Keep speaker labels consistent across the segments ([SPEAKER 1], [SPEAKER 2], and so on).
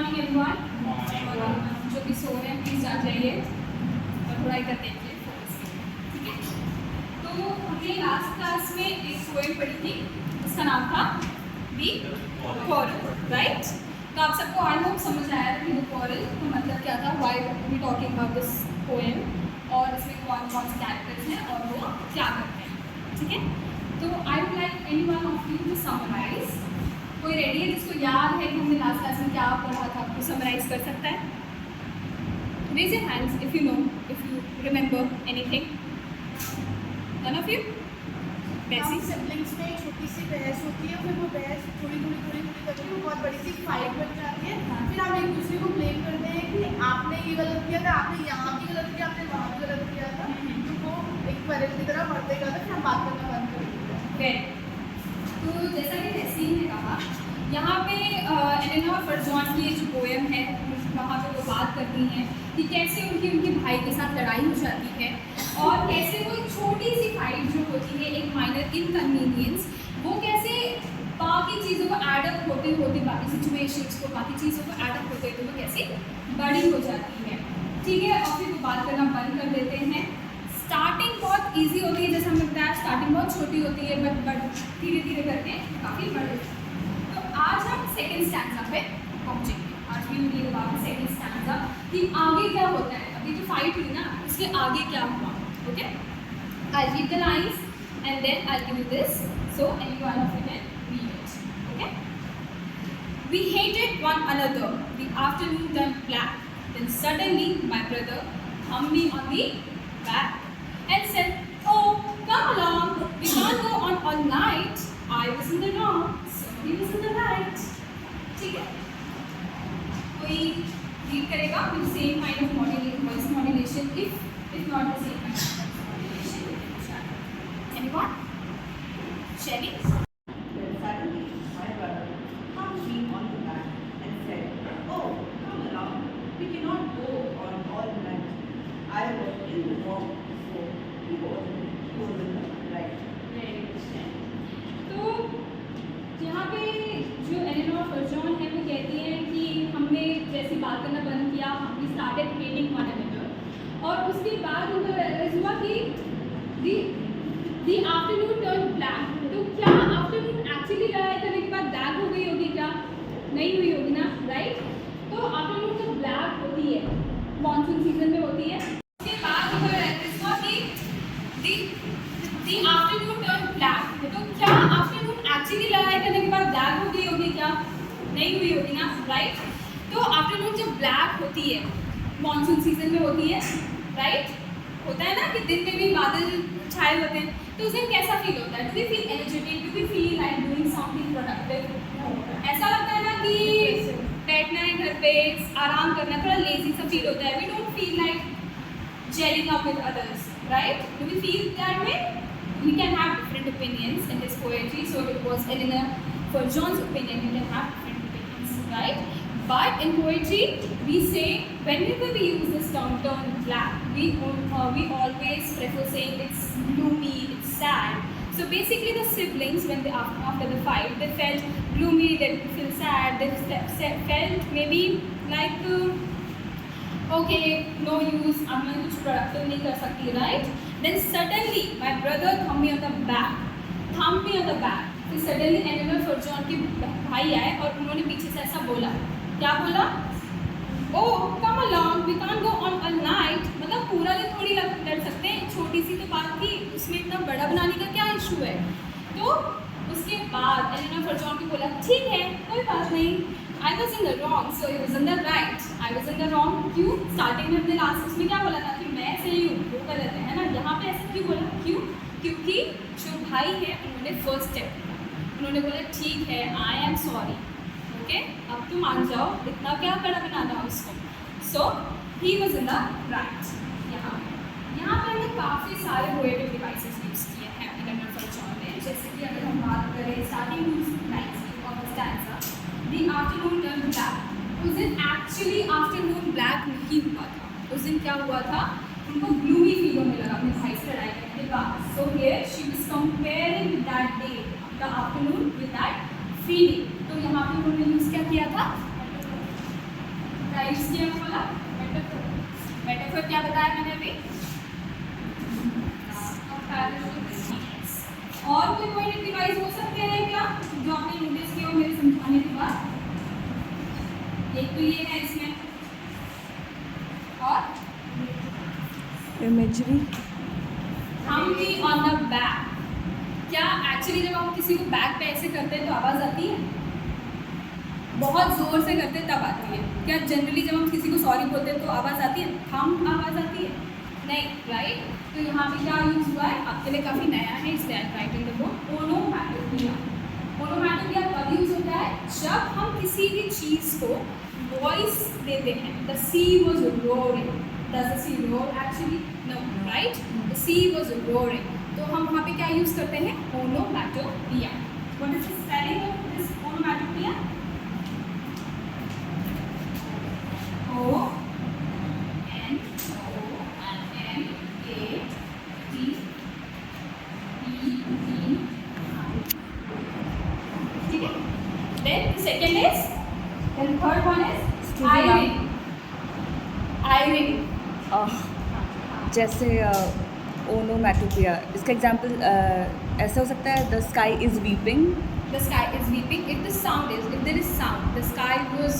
[SPEAKER 1] Morning everyone. जो भी सो रहे हैं प्लीज़ आ जाइए और थोड़ा इधर देखिए फोकस, ठीक है। तो हमने लास्ट क्लास में एक पोएम पढ़ी थी, उसका नाम था दी कोरल, राइट। तो आप सबको आई होप समझ आया था कि द कोरल का मतलब क्या था, why we talking about this poem और इसमें कौन कौन से कैरेक्टर्स हैं और वो क्या करते हैं, ठीक है। तो I would like any one of you to summarise. कोई रेडी है जिसको याद है कि हमने लास्ट क्लास में क्या पढ़ा था, आपको समराइज कर सकता है? Raise your hands if you know, if you remember anything. None of you?
[SPEAKER 2] हम सिबलिंग्स में एक छोटी सी बहस होती है, फिर वो बहस थोड़ी करके वो बहुत बड़ी सी फाइट बन जाती है। फिर हम एक दूसरे को ब्लेम करते हैं कि आपने ये गलत किया था, आपने यहाँ भी गलत किया, आपने वहाँ भी गलत किया था। तो वो एक परेड की तरह बढ़ते गया था, फिर हम बात करना बंद कर देते हैं।
[SPEAKER 1] तो जैसा कि तहसीन ने कहा, यहाँ पे एलेनोर फर्जॉन की जो पोएम है वहाँ पे वो बात करती हैं कि कैसे उनके भाई के साथ लड़ाई हो जाती है और कैसे वो एक छोटी सी फाइट जो होती है, एक माइनर इनकन्वीनियंस, वो कैसे बाकी चीज़ों को एडअप होते होते बाकी सिचुएशंस को, बाकी चीज़ों को एडअप होते होते वो कैसे बड़ी हो जाती है, ठीक है। और फिर वो बात करना बंद कर देते हैं। स्टार्टिंग बहुत इजी होती है, जैसे हमने बताया स्टार्टिंग बहुत छोटी होती है, बट धीरे धीरे करके काफ़ी बड़ी। तो आज हम सेकंड स्टैंजा पे पहुँचेंगे। आज भी ये बात सेकंड स्टैंजा कि आगे क्या होता है। अभी जो फाइट हुई ना, उसके आगे क्या हुआ, okay. I read the lines and then I give you this, so any one of you can read it, okay. We hated one another. The afternoon turned black. Then suddenly my brother thumped me on the back and said, "Oh, come along. We can't go on all night." I was in the wrong, so he was in the right. ठीक है? कोई read करेगा with same kind of voice modulation, if not the same kind of voice modulation. Anyone? Shelly?
[SPEAKER 3] Then suddenly my brother thumped me on the back and said, "Oh, come along. We cannot go on all night." I was in the wrong, so he was in the right.
[SPEAKER 1] तो यहाँ पे जो Eleanor फर्जॉन है वो कहती है कि हमने जैसे बात करना बंद किया, हम स्टार्टेड हेटिंग वन अनदर, और उसके बाद उनको रियलाइज हुआ कि दी आफ्टरनून टर्न ब्लैक। तो क्या आफ्टरनून एक्चुअली लड़ाई करने के बाद ब्लैक हो गई होगी? क्या नहीं हुई होगी ना, राइट। तो आफ्टरनून जब ब्लैक होती है, मानसून सीजन में होती है, उसके बाद उनको रियलाइज हुआ कि दी आफ्टरनून टर्न ब्लैक। तो क्या आफ्टरनून एक्चुअली लड़ाई करने के बाद ब्लैक हो गई होगी? क्या नहीं हुई होगी ना, राइट। तो आफ्टरनून जब ब्लैक होती है, मानसून सीजन में होती है, राइट, होता है ना कि दिन में भी बादल छाए होते हैं, तो उस दिन कैसा फील होता है? Do we feel energetic? Do we feel like doing something productive? ऐसा लगता है ना कि बैठना है घर पे, आराम करना है, थोड़ा लेजी सा फील होता है। We don't feel like gelling up with others, right. Do we feel that way? We can have different opinions in this poetry, so it was Eleanor Furjons's opinion. We can have different opinions, right? But in poetry, we say whenever we use this term "turn black," we always prefer saying it's gloomy, it's sad. So basically, the siblings, when they after the fight, they felt gloomy, they feel sad, they felt maybe like okay, no use, अब मैं कुछ productive नहीं कर सकती, right. Then suddenly my brother thumb me on the back, फिर suddenly Eleanor Farjeon के भाई आए और उन्होंने पीछे से ऐसा बोला, क्या बोला? "Oh, come along, we can't go on all night." मतलब पूरा दिन थोड़ी लड़ सकते हैं, छोटी सी तो बात थी, उसमें इतना बड़ा बनाने का क्या इशू है? तो उसके बाद एलेनोर फर्जॉन को बोला, ठीक है, कोई बात नहीं, I was in the wrong, so he was in the right. I was in the wrong. क्यों? स्टार्टिंग में अपने लास्ट उसमें क्या बोला था कि मैं सही हूँ, वो गलत है ना। यहाँ पे ऐसा क्यों बोला? क्यों? क्योंकि जो भाई है उन्होंने फर्स्ट स्टेप लिया, उन्होंने बोला ठीक है, आई एम सॉरी, ओके, अब तुम मान जाओ, इतना क्या कड़ा बनाना उसको। So he was in the right. यहाँ पे हमने काफ़ी सारे पोएटिक डिवाइसेस यूज़ किए हैं एलेनोर फर्जॉन ने, जैसे कि अगर हम बात करें starting lines of the stanza, The afternoon turned black. उस दिन एक्चुअली आफ्टरनून ब्लैक नहीं हुआ था, उस दिन क्या हुआ था? उनको ग्लूमी फील होने लगा अपने भाई से लड़ाई करने के बाद। So here she was comparing that day, the afternoon, with that feeling. तो यहाँ पे उन्होंने यूज़ क्या किया था? यूज़ किया मैं बोला? मेटाफर क्या बताया मैंने अभी? और कोई पोएटिक डिवाइस हो सकते हैं क्या जो आपने नोटिस किया हो मेरे समझाने के बाद? एक तो ये है इसमें, और
[SPEAKER 4] imagery
[SPEAKER 1] Hamli on the back. क्या एक्चुअली जब हम किसी को बैक पे ऐसे करते हैं तो आवाज़ आती है? बहुत ज़ोर से करते हैं तब आती है। क्या जनरली जब हम किसी को सॉरी बोलते हैं तो आवाज़ आती है? थम आवाज़ आती है? नहीं, राइट? तो यहाँ पे क्या यूज़ हुआ है आपके लिए, काफ़ी नया है, इसलिए आई writing the book. Onomatopoeia. Onomatopoeia कब यूज़ होता है? जब हम किसी भी चीज़ को वॉइस देते हैं। The sea was roaring. Does the sea roar actually? No, right? The sea was roaring. तो हम वहाँ पे क्या यूज़ करते हैं? Onomatopoeia. What is the spelling of this onomatopoeia? O N O M A T E E I. ठीक है? Then the second is, then third one is iring. Iring.
[SPEAKER 4] जैसे ओनोमैटोपिया, इसका एग्जाम्पल ऐसा हो सकता है, the sky is weeping.
[SPEAKER 1] The sky is weeping. If the sound is, if there is sound, the sky was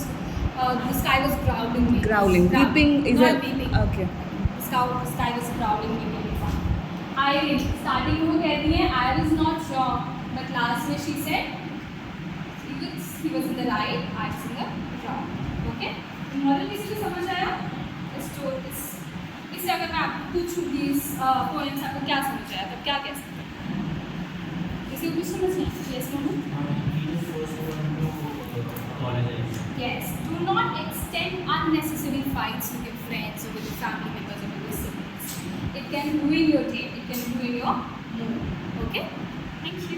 [SPEAKER 1] growling.
[SPEAKER 4] Growling. Weeping is
[SPEAKER 1] not
[SPEAKER 4] a
[SPEAKER 1] weeping.
[SPEAKER 4] okay.
[SPEAKER 1] The sky was growling. Weeping. Iris. Starting में वो कहती है, I was not wrong, but last में she said, he was in the right, I was in the wrong. Okay? Model किसी को समझ आया? इससे अगर मैं आपको पूछूँ कि इस पॉइंट से आपको क्या समझ आया, तब क्या कह सकते हैं? किसी को कुछ समझ नहीं? Yes, no? Yes. Do not extend unnecessary fights with your friends or with your family members or with your siblings. It can ruin your day. It can ruin your mood. Okay? Thank you.